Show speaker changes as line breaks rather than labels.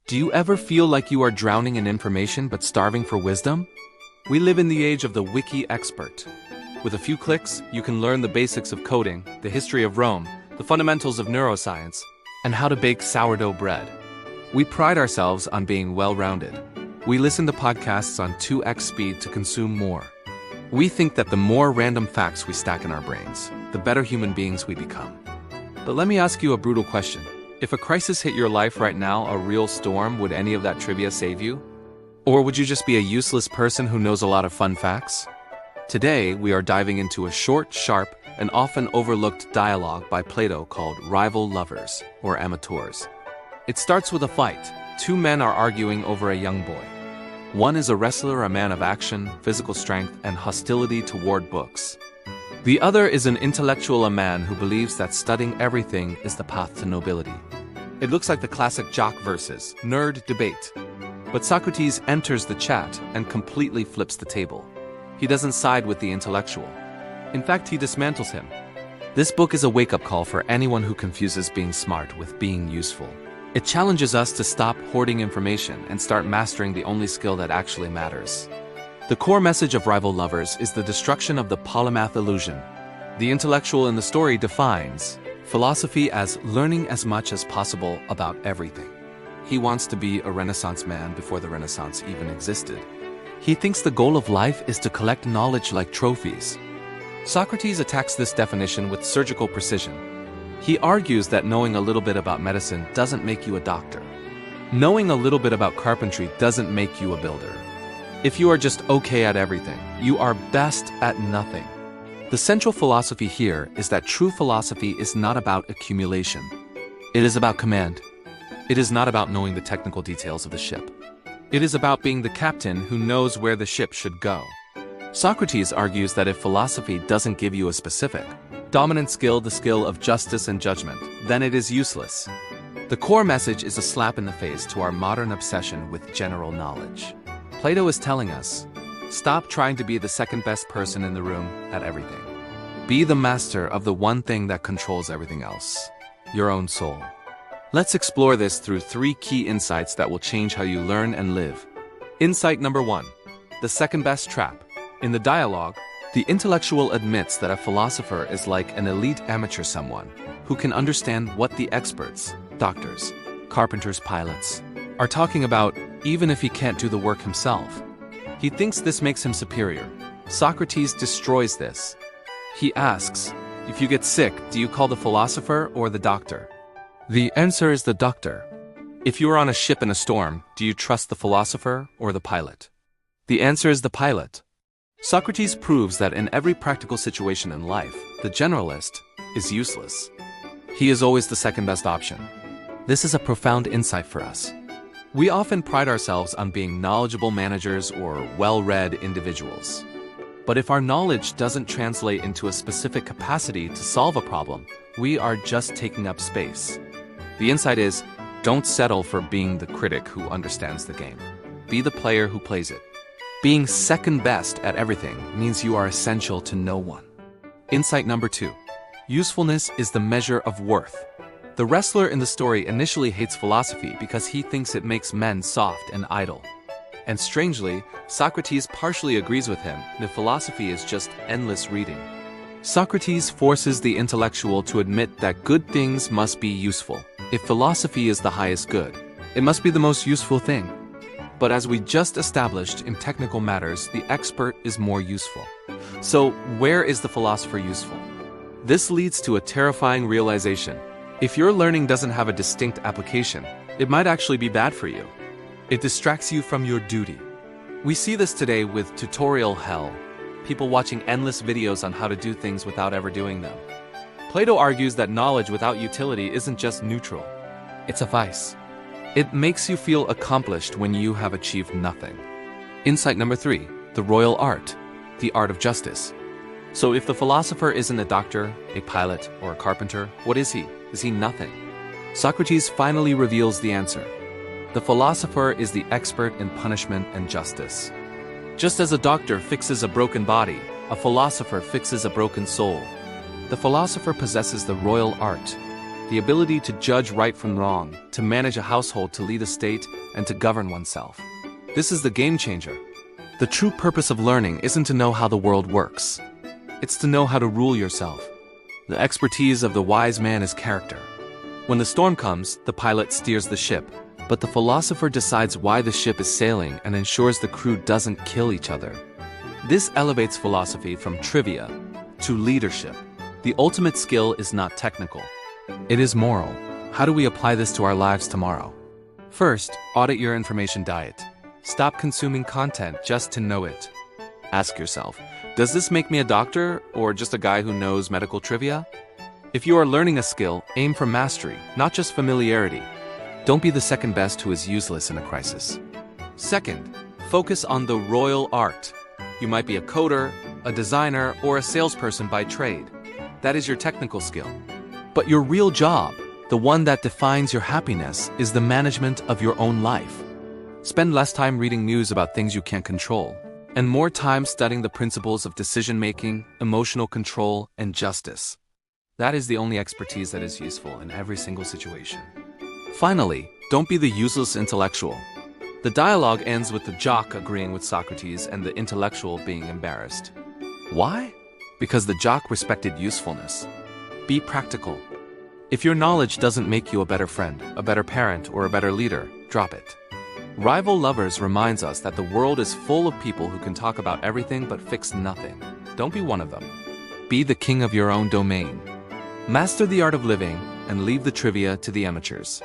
Do you ever feel like you are drowning in information but starving for wisdom? We live in the age of the wiki expert. With a few clicks, you can learn the basics of coding, the history of Rome, the fundamentals of neuroscience, and how to bake sourdough bread. We pride ourselves on being well-rounded. We listen to podcasts on 2x speed to consume more. We think that the more random facts we stack in our brains, the better human beings we become. But let me ask you a brutal question. If a crisis hit your life right now, a real storm, would any of that trivia save you? Or would you just be a useless person who knows a lot of fun facts? Today, we are diving into a short, sharp, and often overlooked dialogue by Plato called Rival Lovers, or Amatores. It starts with a fight. Two men are arguing over a young boy. One is a wrestler, a man of action, physical strength, and hostility toward books. The other is an intellectual, a man who believes that studying everything is the path to nobility. It looks like the classic jock versus nerd debate. But Socrates enters the chat and completely flips the table. He doesn't side with the intellectual. In fact, he dismantles him. This book is a wake-up call for anyone who confuses being smart with being useful. It challenges us to stop hoarding information and start mastering the only skill that actually matters. The core message of Rival Lovers is the destruction of the polymath illusion. The intellectual in the story defines philosophy as learning as much as possible about everything. He wants to be a Renaissance man before the Renaissance even existed. He thinks the goal of life is to collect knowledge like trophies. Socrates attacks this definition with surgical precision. He argues that knowing a little bit about medicine doesn't make you a doctor. Knowing a little bit about carpentry doesn't make you a builder. If you are just okay at everything, you are best at nothing. The central philosophy here is that true philosophy is not about accumulation. It is about command. It is not about knowing the technical details of the ship. It is about being the captain who knows where the ship should go. Socrates argues that if philosophy doesn't give you a specific, dominant skill, the skill of justice and judgment, then it is useless. The core message is a slap in the face to our modern obsession with general knowledge. Plato is telling us, stop trying to be the second best person in the room at everything. Be the master of the one thing that controls everything else, your own soul. Let's explore this through 3 key insights that will change how you learn and live. Insight number 1, the second best trap. In the dialogue, the intellectual admits that a philosopher is like an elite amateur, someone who can understand what the experts, doctors, carpenters, pilots, are talking about, even if he can't do the work himself. He thinks this makes him superior. Socrates destroys this. He asks, if you get sick, do you call the philosopher or the doctor? The answer is the doctor. If you are on a ship in a storm, do you trust the philosopher or the pilot? The answer is the pilot. Socrates proves that in every practical situation in life, the generalist is useless. He is always the second best option. This is a profound insight for us. We often pride ourselves on being knowledgeable managers or well-read individuals. But if our knowledge doesn't translate into a specific capacity to solve a problem, we are just taking up space. The insight is, don't settle for being the critic who understands the game. Be the player who plays it. Being second best at everything means you are essential to no one. Insight number 2. Usefulness is the measure of worth. The wrestler in the story initially hates philosophy because he thinks it makes men soft and idle. And strangely, Socrates partially agrees with him that philosophy is just endless reading. Socrates forces the intellectual to admit that good things must be useful. If philosophy is the highest good, it must be the most useful thing. But as we just established in technical matters, the expert is more useful. So where is the philosopher useful? This leads to a terrifying realization. If your learning doesn't have a distinct application, it might actually be bad for you. It distracts you from your duty. We see this today with tutorial hell, people watching endless videos on how to do things without ever doing them. Plato argues that knowledge without utility isn't just neutral, it's a vice. It makes you feel accomplished when you have achieved nothing. Insight number 3, the royal art, the art of justice. So if the philosopher isn't a doctor, a pilot, or a carpenter, what is he? Is he nothing? Socrates finally reveals the answer. The philosopher is the expert in punishment and justice. Just as a doctor fixes a broken body, a philosopher fixes a broken soul. The philosopher possesses the royal art. the ability to judge right from wrong, to manage a household, to lead a state, and to govern oneself. This is the game changer. The true purpose of learning isn't to know how the world works. It's to know how to rule yourself. The expertise of the wise man is character. When the storm comes, the pilot steers the ship, but the philosopher decides why the ship is sailing and ensures the crew doesn't kill each other. This elevates philosophy from trivia to leadership. The ultimate skill is not technical. It is moral. How do we apply this to our lives tomorrow? First, audit your information diet. Stop consuming content just to know it. Ask yourself, does this make me a doctor or just a guy who knows medical trivia? If you are learning a skill, aim for mastery, not just familiarity. Don't be the second best who is useless in a crisis. Second, focus on the royal art. You might be a coder, a designer, or a salesperson by trade. That is your technical skill. But your real job, the one that defines your happiness, is the management of your own life. Spend less time reading news about things you can't control, and more time studying the principles of decision-making, emotional control, and justice. That is the only expertise that is useful in every single situation. Finally, don't be the useless intellectual. The dialogue ends with the jock agreeing with Socrates and the intellectual being embarrassed. Why? Because the jock respected usefulness. Be practical. If your knowledge doesn't make you a better friend, a better parent, or a better leader, drop it. Rival Lovers reminds us that the world is full of people who can talk about everything but fix nothing. Don't be one of them. Be the king of your own domain. Master the art of living and leave the trivia to the amateurs.